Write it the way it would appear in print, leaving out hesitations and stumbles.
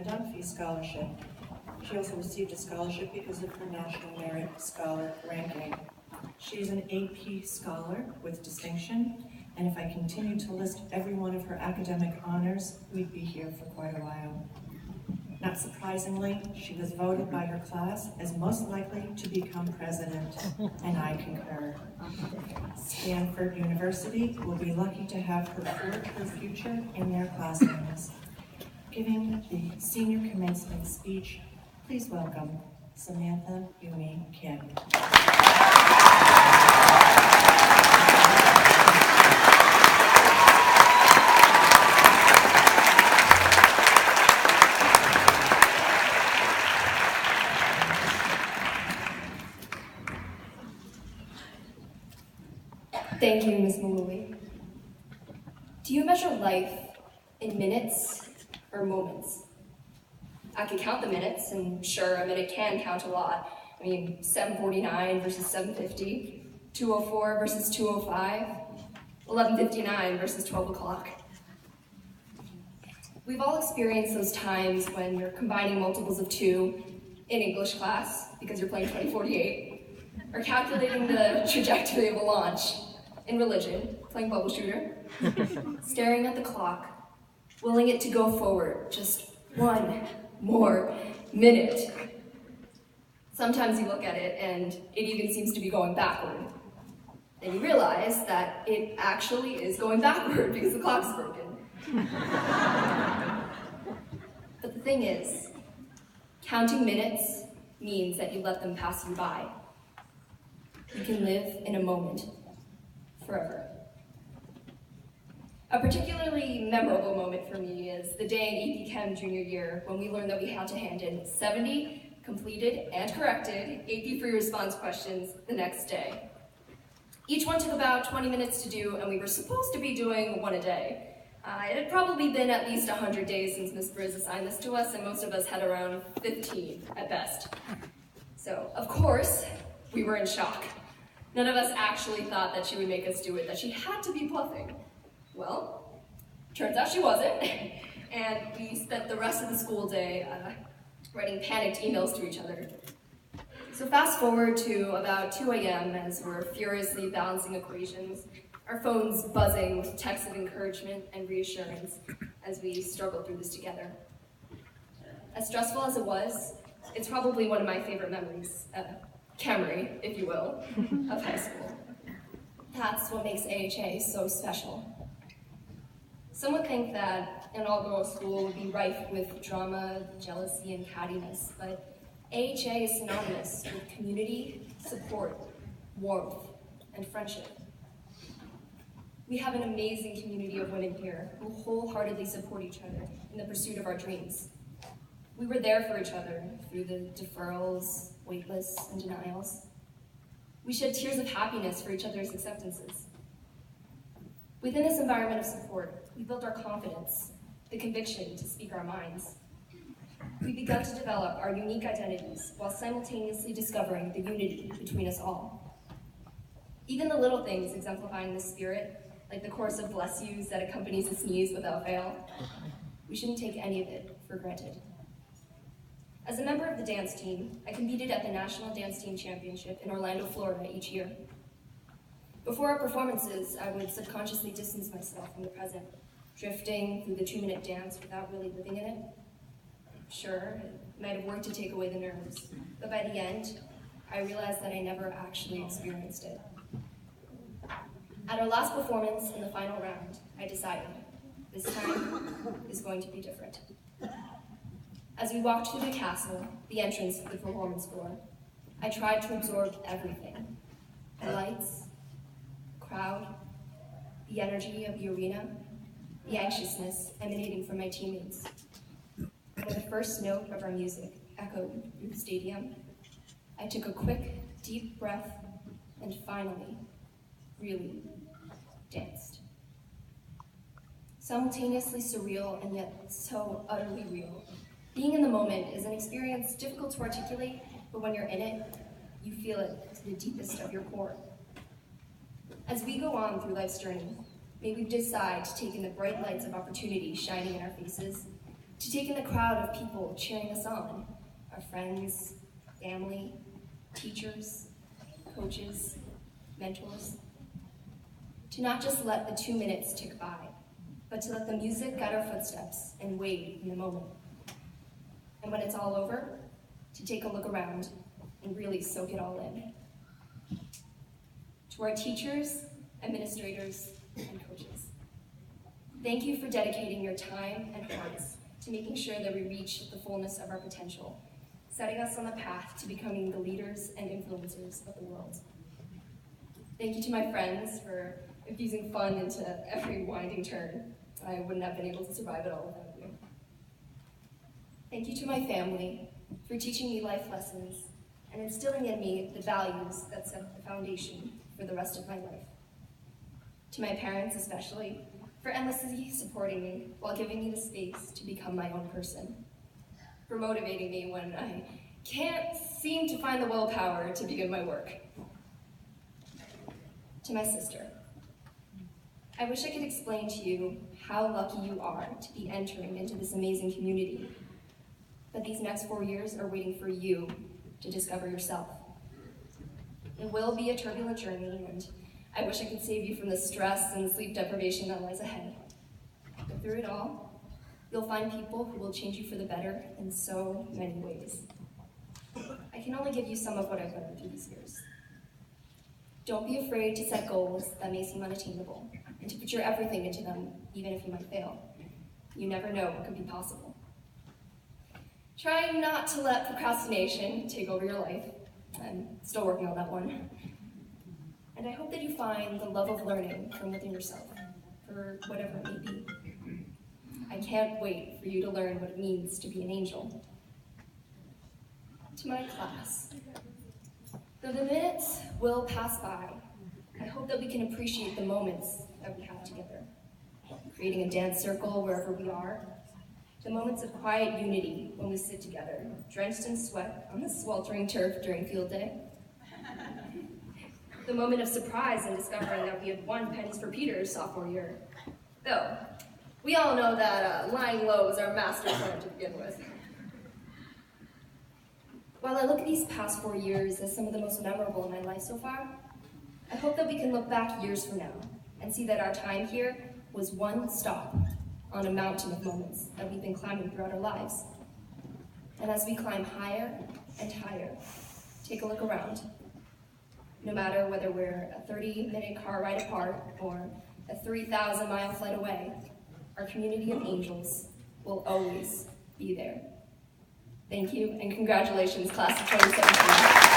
non-fee scholarship. She also received a scholarship because of her National Merit Scholar ranking. She is an AP Scholar with distinction, and if I continue to list every one of her academic honors, we'd be here for quite a while. Not surprisingly, she was voted by her class as most likely to become president, and I concur. Stanford University will be lucky to have her forge her future in their classrooms. Giving the senior commencement speech, please welcome Samantha Yumi Kim. Thank you, Ms. Malooly. Do you measure life in minutes or moments? I could count the minutes, and sure, a minute can count a lot. I mean, 7:49 versus 7:50, 2:04 versus 2:05, 11:59 versus 12 o'clock. We've all experienced those times when you're combining multiples of 2 in English class because you're playing 2048, or calculating the trajectory of a launch in religion, playing bubble shooter, staring at the clock, willing it to go forward just one more minute. Sometimes you look at it and it even seems to be going backward. Then you realize that it actually is going backward because the clock's broken. But the thing is, counting minutes means that you let them pass you by. You can live in a moment forever. A particularly memorable moment for me is the day in AP Chem junior year when we learned that we had to hand in 70 completed and corrected AP free response questions the next day. Each one took about 20 minutes to do, and we were supposed to be doing one a day. It had probably been at least 100 days since Ms. Briz assigned this to us, and most of us had around 15 at best. So, of course, we were in shock. None of us actually thought that she would make us do it, that she had to be bluffing. Well, turns out she wasn't, and we spent the rest of the school day writing panicked emails to each other. So fast forward to about 2 a.m. as we're furiously balancing equations, our phones buzzing with texts of encouragement and reassurance as we struggle through this together. As stressful as it was, it's probably one of my favorite memories, Camry, if you will, of high school. That's what makes AHA so special. Some would think that an all-girls school would be rife with drama, jealousy, and cattiness, but AHA is synonymous with community, support, warmth, and friendship. We have an amazing community of women here who wholeheartedly support each other in the pursuit of our dreams. We were there for each other through the deferrals, waitlists, and denials. We shed tears of happiness for each other's acceptances. Within this environment of support, we built our confidence, the conviction to speak our minds. We began to develop our unique identities while simultaneously discovering the unity between us all. Even the little things exemplifying this spirit, like the chorus of bless yous that accompanies a sneeze without fail, we shouldn't take any of it for granted. As a member of the dance team, I competed at the National Dance Team Championship in Orlando, Florida each year. Before our performances, I would subconsciously distance myself from the present, drifting through the 2-minute dance without really living in it. Sure, it might have worked to take away the nerves, but by the end, I realized that I never actually experienced it. At our last performance in the final round, I decided, this time is going to be different. As we walked through the castle, the entrance of the performance floor, I tried to absorb everything. The lights, crowd, the energy of the arena, the anxiousness emanating from my teammates. When the first note of our music echoed through the stadium, I took a quick, deep breath and finally, really danced. Simultaneously surreal and yet so utterly real. Being in the moment is an experience difficult to articulate, but when you're in it, you feel it to the deepest of your core. As we go on through life's journey, may we decide to take in the bright lights of opportunity shining in our faces, to take in the crowd of people cheering us on, our friends, family, teachers, coaches, mentors. To not just let the 2 minutes tick by, but to let the music guide our footsteps and wait in the moment. And when it's all over, to take a look around and really soak it all in. To our teachers, administrators, and coaches, thank you for dedicating your time and hearts to making sure that we reach the fullness of our potential, setting us on the path to becoming the leaders and influencers of the world. Thank you to my friends for infusing fun into every winding turn. I wouldn't have been able to survive it all without you. Thank you to my family for teaching me life lessons and instilling in me the values that set the foundation for the rest of my life. To my parents especially, for endlessly supporting me while giving me the space to become my own person. For motivating me when I can't seem to find the willpower to begin my work. To my sister, I wish I could explain to you how lucky you are to be entering into this amazing community. But these next 4 years are waiting for you to discover yourself. It will be a turbulent journey, and I wish I could save you from the stress and sleep deprivation that lies ahead. But through it all, you'll find people who will change you for the better in so many ways. I can only give you some of what I've learned through these years. Don't be afraid to set goals that may seem unattainable, and to put your everything into them, even if you might fail. You never know what could be possible. Try not to let procrastination take over your life. I'm still working on that one. And I hope that you find the love of learning from within yourself, for whatever it may be. I can't wait for you to learn what it means to be an angel. To my class, though the minutes will pass by, I hope that we can appreciate the moments that we have together. Creating a dance circle wherever we are, the moments of quiet unity when we sit together, drenched in sweat on the sweltering turf during field day. The moment of surprise in discovering that we had won pennies for Peter's sophomore year. Though, we all know that lying low is our master plan to begin with. While I look at these past 4 years as some of the most memorable in my life so far, I hope that we can look back years from now and see that our time here was one stop on a mountain of moments that we've been climbing throughout our lives. And as we climb higher and higher, take a look around. No matter whether we're a 30-minute car ride apart or a 3,000-mile flight away, our community of angels will always be there. Thank you, and congratulations, class of 2017.